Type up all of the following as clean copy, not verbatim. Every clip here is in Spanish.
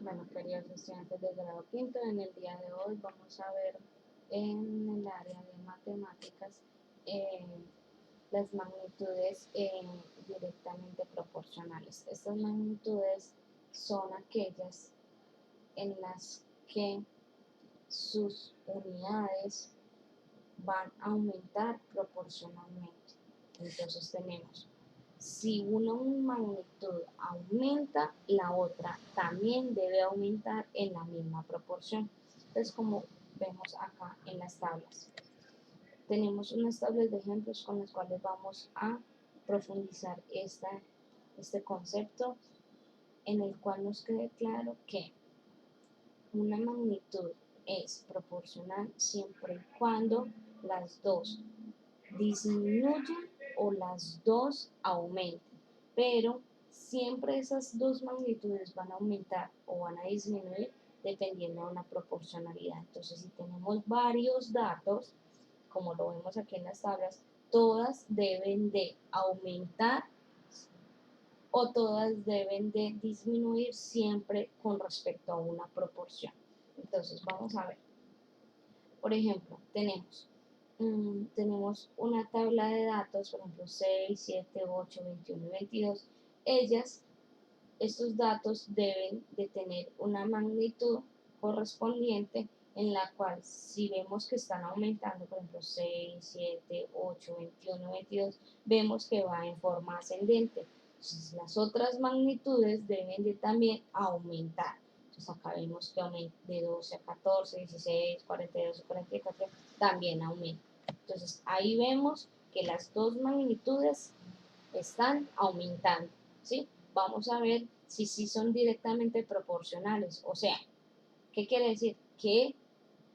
Bueno, queridos estudiantes de grado quinto, en el día de hoy vamos a ver en el área de matemáticas eh, las magnitudes directamente proporcionales. Estas magnitudes son aquellas en las que sus unidades van a aumentar proporcionalmente. Entonces tenemos, si una magnitud aumenta, la otra también debe aumentar en la misma proporción. Entonces, como vemos acá en las tablas, tenemos unas tablas de ejemplos con las cuales vamos a profundizar este concepto, en el cual nos quede claro que una magnitud es proporcional siempre y cuando las dos disminuyan o las dos aumenten, pero siempre esas dos magnitudes van a aumentar o van a disminuir dependiendo de una proporcionalidad. Entonces, si tenemos varios datos, como lo vemos aquí en las tablas, todas deben de aumentar o todas deben de disminuir siempre con respecto a una proporción. Entonces, vamos a ver. Por ejemplo, tenemos una tabla de datos, por ejemplo, 6, 7, 8, 21 y 22. Estos datos deben de tener una magnitud correspondiente en la cual, si vemos que están aumentando, por ejemplo, 6, 7, 8, 21, 22, vemos que va en forma ascendente. Entonces, las otras magnitudes deben de también aumentar. Entonces, acá vemos que aumenta de 12 a 14, 16, 42 y 44, también aumenta. Entonces, ahí vemos que las dos magnitudes están aumentando, ¿sí? Vamos a ver si sí son directamente proporcionales, o sea, ¿qué quiere decir? Que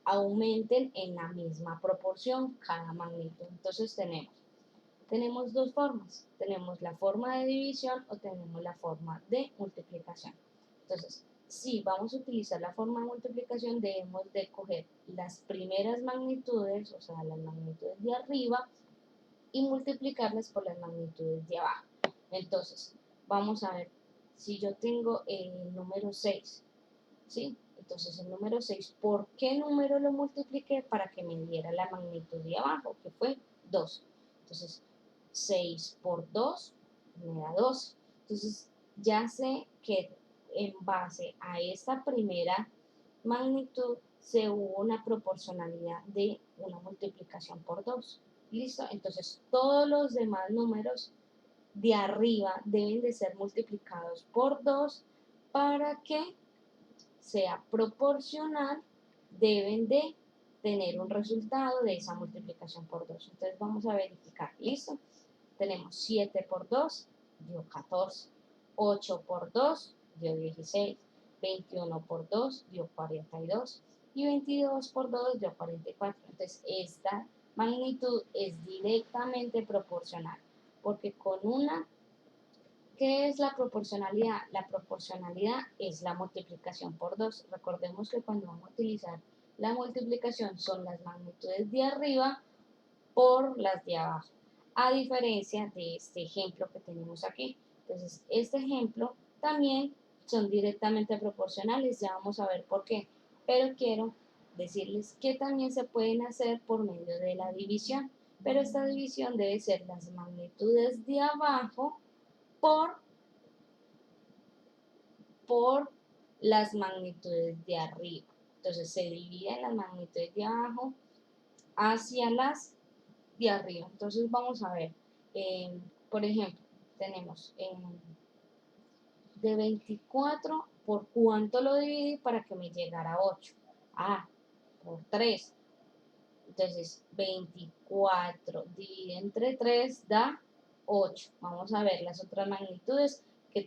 aumenten en la misma proporción cada magnitud. Entonces tenemos dos formas, tenemos la forma de división o tenemos la forma de multiplicación. Entonces, si vamos a utilizar la forma de multiplicación, debemos de coger las primeras magnitudes, o sea, las magnitudes de arriba, y multiplicarlas por las magnitudes de abajo. Entonces, vamos a ver, si yo tengo el número 6, ¿sí? Entonces el número 6, ¿por qué número lo multipliqué? Para que me diera la magnitud de abajo, que fue 2. Entonces, 6 por 2 me da 2. Entonces, ya sé que en base a esta primera magnitud se hubo una proporcionalidad de una multiplicación por 2. ¿Listo? Entonces, todos los demás números de arriba deben de ser multiplicados por 2 para que sea proporcional, deben de tener un resultado de esa multiplicación por 2. Entonces vamos a verificar, ¿listo? Tenemos 7 por 2 dio 14, 8 por 2 dio 16, 21 por 2 dio 42 y 22 por 2 dio 44. Entonces esta magnitud es directamente proporcional, porque con una, ¿qué es la proporcionalidad? La proporcionalidad es la multiplicación por 2. Recordemos que cuando vamos a utilizar la multiplicación son las magnitudes de arriba por las de abajo, a diferencia de este ejemplo que tenemos aquí. Entonces, este ejemplo también son directamente proporcionales, ya vamos a ver por qué, pero quiero decirles que también se pueden hacer por medio de la división, pero esta división debe ser las magnitudes de abajo por por las magnitudes de arriba. Entonces se dividen las magnitudes de abajo hacia las de arriba. Entonces vamos a ver, por ejemplo, tenemos de 24, ¿por cuánto lo dividí para que me llegara a 8? Ah, por 3. Entonces 24 dividido entre 3 da 8. Vamos a ver las otras magnitudes que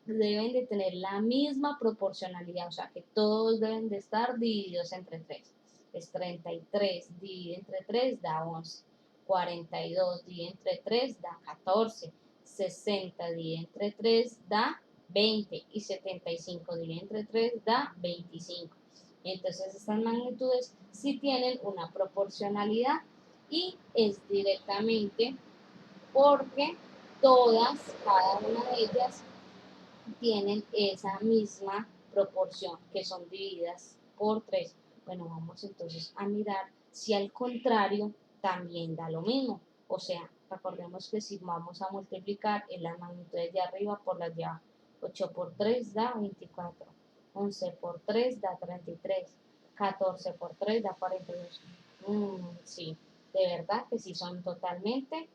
deben de tener la misma proporcionalidad, o sea que todos deben de estar divididos entre 3. Es 33 dividido entre 3 da 11. 42 dividido entre 3 da 14. 60 dividido entre 3 da 20 y 75 dividido entre 3 da 25. Entonces estas magnitudes sí tienen una proporcionalidad y es directamente porque todas, cada una de ellas tienen esa misma proporción que son divididas por 3. Bueno, vamos entonces a mirar si al contrario también da lo mismo. O sea, recordemos que si vamos a multiplicar en las magnitudes de arriba por las de abajo, 8 por 3 da 24, 11 por 3 da 33, 14 por 3 da 42. Sí, de verdad que sí son totalmente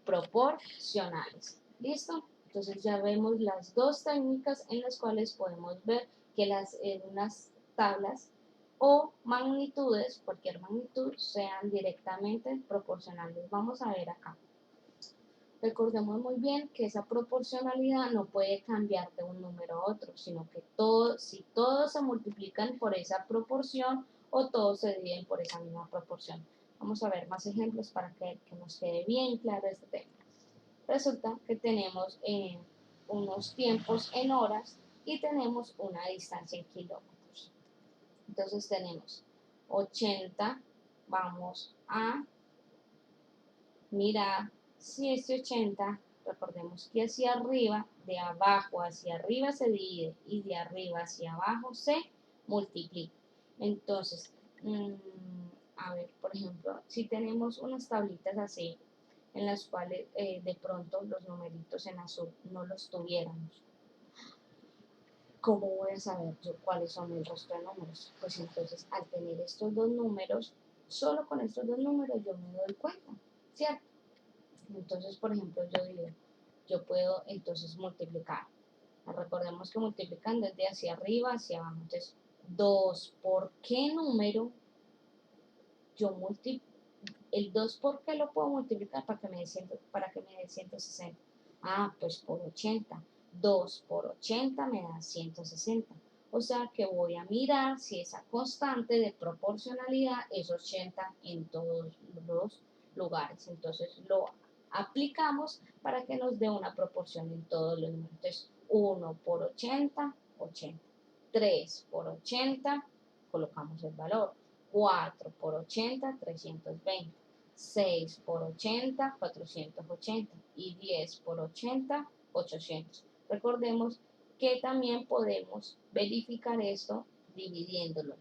proporcionales. ¿Listo? Entonces ya vemos las dos técnicas en las cuales podemos ver que unas tablas o magnitudes, cualquier magnitud, sean directamente proporcionales. Vamos a ver acá. Recordemos muy bien que esa proporcionalidad no puede cambiar de un número a otro, sino que si todos se multiplican por esa proporción o todos se dividen por esa misma proporción. Vamos a ver más ejemplos para que nos quede bien claro este tema. Resulta que tenemos unos tiempos en horas y tenemos una distancia en kilómetros. Entonces tenemos 80, vamos a mirar si este 80, recordemos que hacia arriba, de abajo hacia arriba se divide y de arriba hacia abajo se multiplica. Entonces, a ver, por ejemplo, si tenemos unas tablitas así, en las cuales de pronto los numeritos en azul no los tuviéramos, ¿cómo voy a saber yo cuáles son el resto de números? Pues entonces, al tener estos dos números, solo con estos dos números yo me doy cuenta, ¿cierto? Entonces, por ejemplo, yo puedo entonces multiplicar. Recordemos que multiplicando es de hacia arriba hacia abajo. Entonces, 2 por qué número yo multiplico. El 2 por qué lo puedo multiplicar para que me dé 160. Ah, pues por 80. 2 por 80 me da 160. O sea que voy a mirar si esa constante de proporcionalidad es 80 en todos los lugares. Entonces lo aplicamos para que nos dé una proporción en todos los números. Entonces 1 por 80, 80. 3 por 80, colocamos el valor. 4 por 80, 320. 6 por 80, 480. Y 10 por 80, 800. Recordemos que también podemos verificar esto dividiéndolo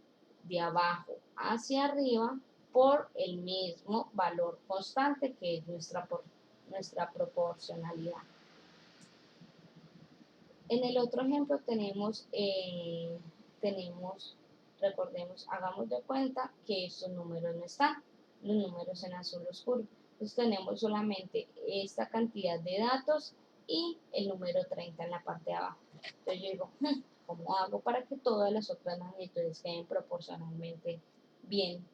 de abajo hacia arriba por el mismo valor constante que es nuestra proporcionalidad. En el otro ejemplo recordemos, hagamos de cuenta que estos números no están, los números en azul oscuro. Entonces tenemos solamente esta cantidad de datos y el número 30 en la parte de abajo. Entonces yo digo, ¿cómo hago para que todas las otras magnitudes queden proporcionalmente bien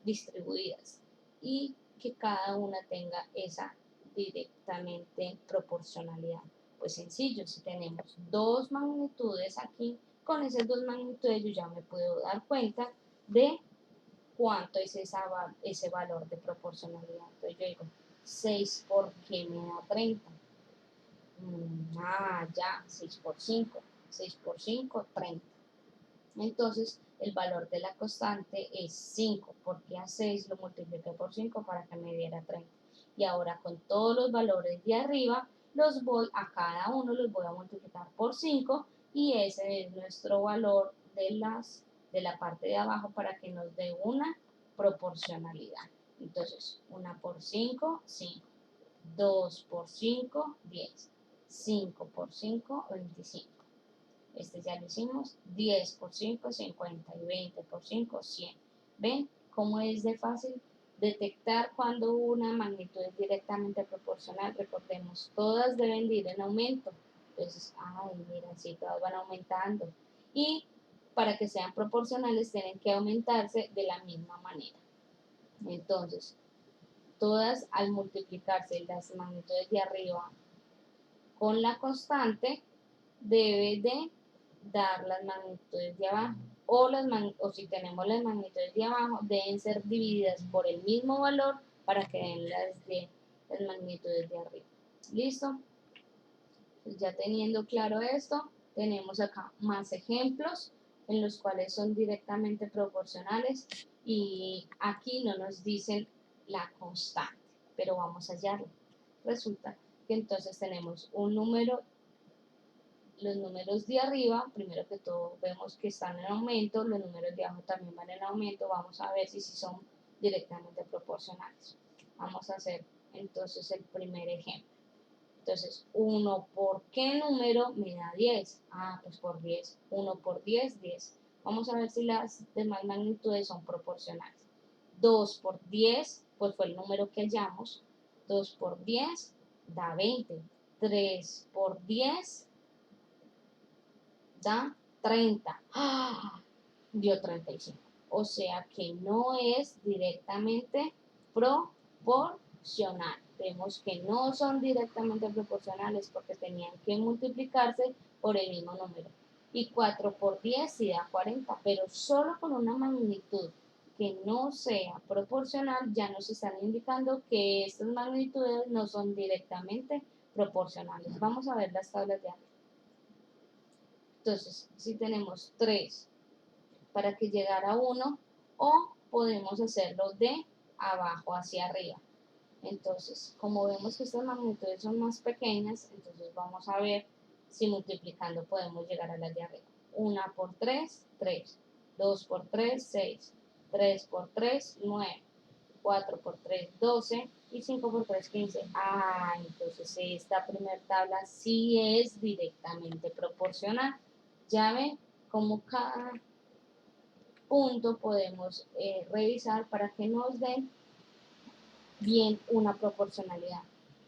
distribuidas y que cada una tenga esa directamente proporcionalidad? Pues sencillo, si tenemos dos magnitudes aquí, con esas dos magnitudes yo ya me puedo dar cuenta de cuánto es ese valor de proporcionalidad. Entonces yo digo, 6 por qué me da 30. Ya, 6 por 5. 6 por 5, 30. Entonces, el valor de la constante es 5, porque a 6 lo multipliqué por 5 para que me diera 30. Y ahora con todos los valores de arriba, a cada uno los voy a multiplicar por 5 y ese es nuestro valor de la parte de abajo para que nos dé una proporcionalidad. Entonces, 1 por 5, 5. 2 por 5, 10. 5 por 5, 25. Este ya lo hicimos. 10 por 5, 50. Y 20 por 5, 100. ¿Ven cómo es de fácil detectar cuando una magnitud es directamente proporcional? Recordemos, todas deben de ir en aumento. Entonces, miren, sí, todas van aumentando. Y para que sean proporcionales tienen que aumentarse de la misma manera. Entonces, todas al multiplicarse las magnitudes de arriba con la constante, debe de dar las magnitudes de abajo. O si tenemos las magnitudes de abajo, deben ser divididas por el mismo valor para que den las magnitudes de arriba. ¿Listo? Pues ya teniendo claro esto, tenemos acá más ejemplos en los cuales son directamente proporcionales y aquí no nos dicen la constante, pero vamos a hallarlo. Resulta que entonces tenemos un número los números de arriba, primero que todo vemos que están en aumento, los números de abajo también van en aumento, vamos a ver si son directamente proporcionales. Vamos a hacer entonces el primer ejemplo. Entonces, 1 por qué número me da 10. Ah, pues por 10. 1 por 10, 10. Vamos a ver si las demás magnitudes son proporcionales. 2 por 10, pues fue el número que hallamos. 2 por 10 da 20. 3 por 10 da 30. ¡Ah! Dio 35. O sea que no es directamente proporcional. Vemos que no son directamente proporcionales porque tenían que multiplicarse por el mismo número. Y 4 por 10 sí da 40, pero solo con una magnitud que no sea proporcional ya nos están indicando que estas magnitudes no son directamente proporcionales. Vamos a ver las tablas de arriba. Entonces, si tenemos 3 para que llegara a 1, o podemos hacerlo de abajo hacia arriba. Entonces, como vemos que estas magnitudes son más pequeñas, entonces vamos a ver si multiplicando podemos llegar a las de arriba. 1 por 3, 3. 2 por 3, 6. 3 por 3, 9. 4 por 3, 12. Y 5 por 3, 15. Ah, entonces esta primera tabla sí es directamente proporcional. Ya ven cómo cada punto podemos revisar para que nos den bien una proporcionalidad.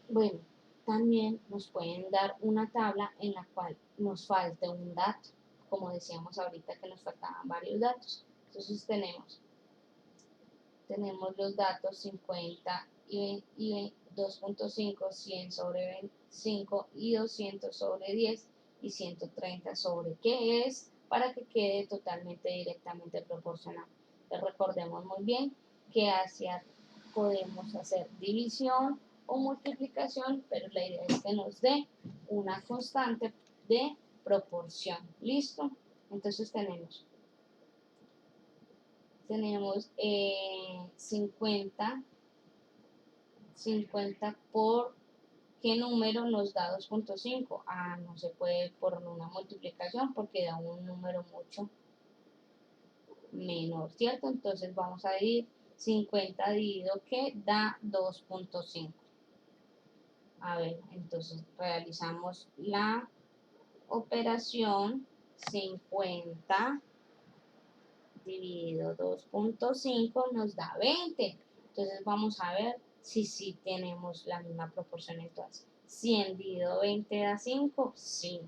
Bueno, también nos pueden dar una tabla en la cual nos falte un dato, como decíamos ahorita que nos faltaban varios datos. Entonces tenemos los datos 50 y 2.5, 100 sobre 25 y 200 sobre 10 y 130 sobre qué es para que quede totalmente directamente proporcional. Entonces recordemos muy bien que podemos hacer división o multiplicación, pero la idea es que nos dé una constante de proporción. ¿Listo? Entonces tenemos 50 por qué número nos da 2.5. Ah, no se puede por una multiplicación porque da un número mucho menor, ¿cierto? Entonces vamos a dividir 50 dividido que da 2.5. A ver, entonces realizamos la operación. 50 dividido 2.5 nos da 20. Entonces vamos a ver si sí tenemos la misma proporción entonces. 100 dividido 20 da 5, sí.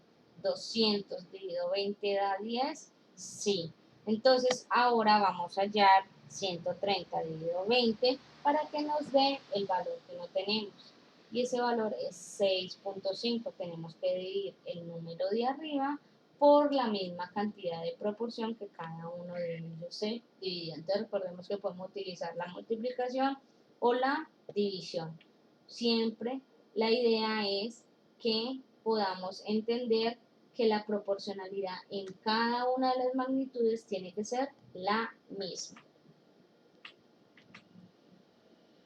200 dividido 20 da 10, sí. Entonces ahora vamos a hallar 130 dividido 20 para que nos dé el valor que no tenemos. Y ese valor es 6.5. Tenemos que dividir el número de arriba por la misma cantidad de proporción que cada uno de ellos se divide. Entonces recordemos que podemos utilizar la multiplicación o la división. Siempre la idea es que podamos entender que la proporcionalidad en cada una de las magnitudes tiene que ser la misma.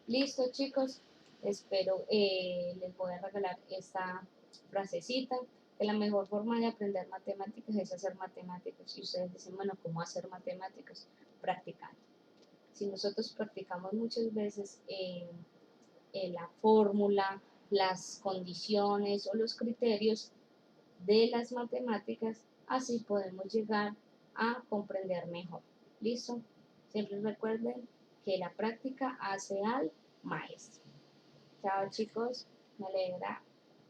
Listo, chicos, espero les voy a regalar esta frasecita, que la mejor forma de aprender matemáticas es hacer matemáticas. Y ustedes dicen, bueno, ¿cómo hacer matemáticas? Practicando. Si nosotros practicamos muchas veces la fórmula, las condiciones o los criterios de las matemáticas, así podemos llegar a comprender mejor. ¿Listo? Siempre recuerden que la práctica hace al maestro. Chao chicos, me alegra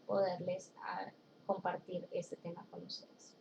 poderles compartir este tema con ustedes.